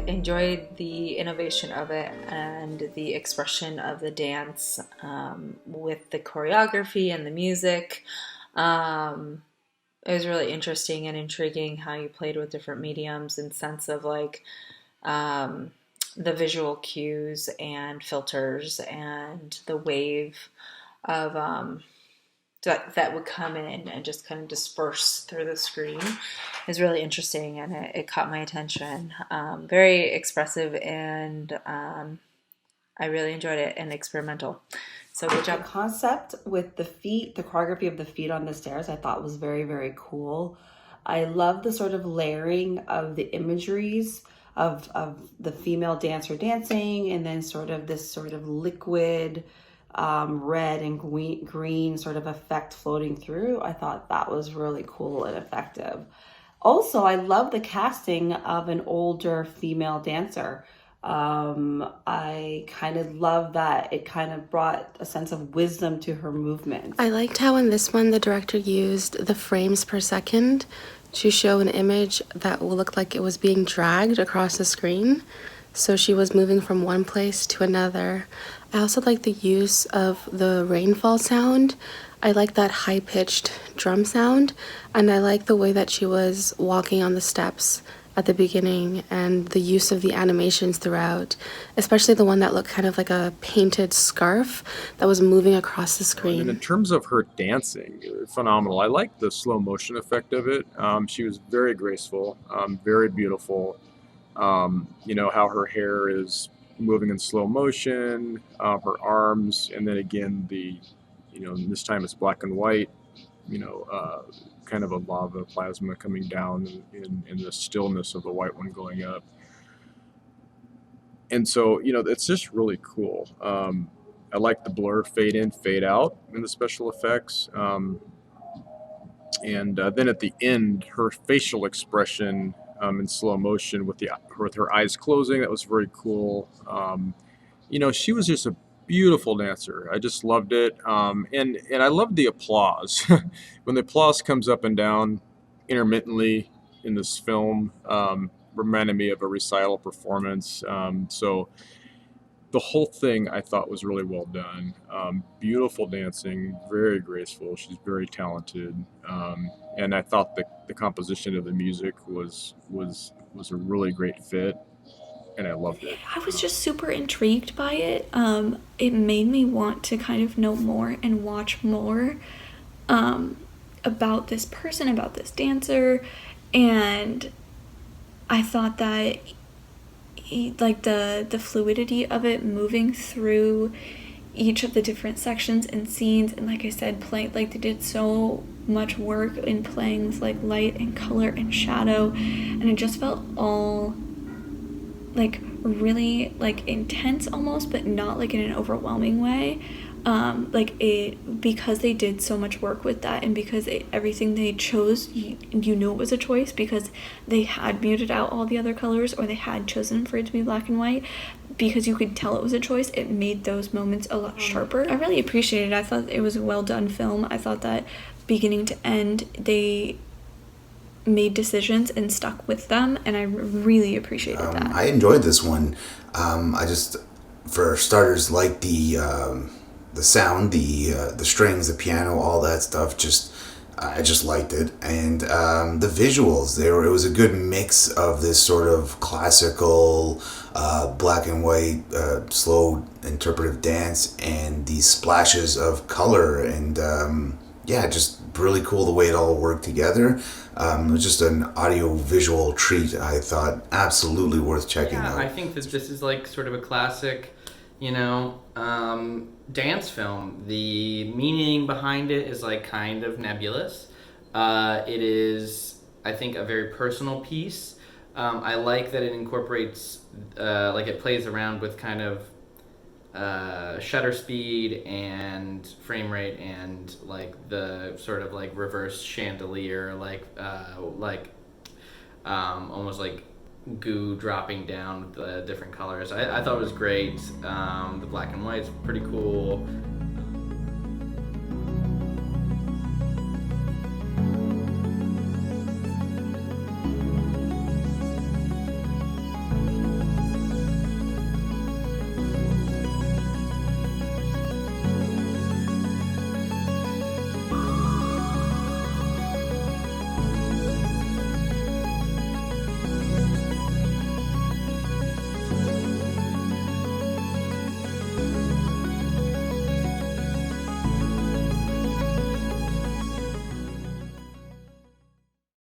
enjoyed the innovation of it and the expression of the dance with the choreography and the music. It was really interesting and intriguing how you played with different mediums in sense of like the visual cues and filters and the wave of that would come in and just kind of disperse through the screen is really interesting, and it caught my attention. Very expressive, and I really enjoyed it and experimental. So good job. The concept with the feet, the choreography of the feet on the stairs, I thought was very, very cool. I love the sort of layering of the imageries of the female dancer dancing, and then sort of this sort of liquid red and green sort of effect floating through. I thought that was really cool and effective. Also, I love the casting of an older female dancer. I kind of love that it kind of brought a sense of wisdom to her movements. I liked how in this one the director used the frames per second to show an image that will look like it was being dragged across the screen. So she was moving from one place to another. I also like the use of the rainfall sound. I like that high-pitched drum sound, and I like the way that she was walking on the steps at the beginning and the use of the animations throughout, especially the one that looked kind of like a painted scarf that was moving across the screen. And in terms of her dancing, phenomenal. I like the slow motion effect of it. She was very graceful, very beautiful. How her hair is moving in slow motion, her arms, and then again this time it's black and white, kind of a lava plasma coming down in the stillness of the white one going up. And so, it's just really cool. I like the blur fade in, fade out in the special effects. And then at the end, her facial expression in slow motion with her eyes closing, that was very cool. She was just a beautiful dancer. I just loved it. And I loved the applause. When the applause comes up and down intermittently in this film, reminded me of a recital performance. So the whole thing I thought was really well done. Beautiful dancing, very graceful. She's very talented. And I thought the composition of the music was a really great fit. And I loved it. I was just super intrigued by it. It made me want to kind of know more and watch more about this person, about this dancer, and I thought that the fluidity of it moving through each of the different sections and scenes, and like I said, they did so much work in playing with like light and color and shadow, and it just felt all like really like intense almost, but not like in an overwhelming way. Because they did so much work with that, and because everything they chose, you knew it was a choice because they had muted out all the other colors, or they had chosen for it to be black and white, because you could tell it was a choice. It made those moments a lot sharper. I really appreciated it. I thought it was a well done film. I thought that beginning to end they made decisions and stuck with them, and I really appreciated that. I enjoyed this one. I just, for starters, like the sound, the strings, the piano, all that stuff. I just liked it, and the visuals. It was a good mix of this sort of classical, black and white, slow interpretive dance, and these splashes of color, and just really cool the way it all worked together. It was just an audio-visual treat. I thought absolutely worth checking out. I think that this is like sort of a classic, dance film. The meaning behind it is like kind of nebulous. It is, I think, a very personal piece. I like that it incorporates, it plays around with kind of shutter speed and frame rate, and like the sort of like reverse chandelier, almost like goo dropping down with the different colors. I thought it was great. The black and white's pretty cool.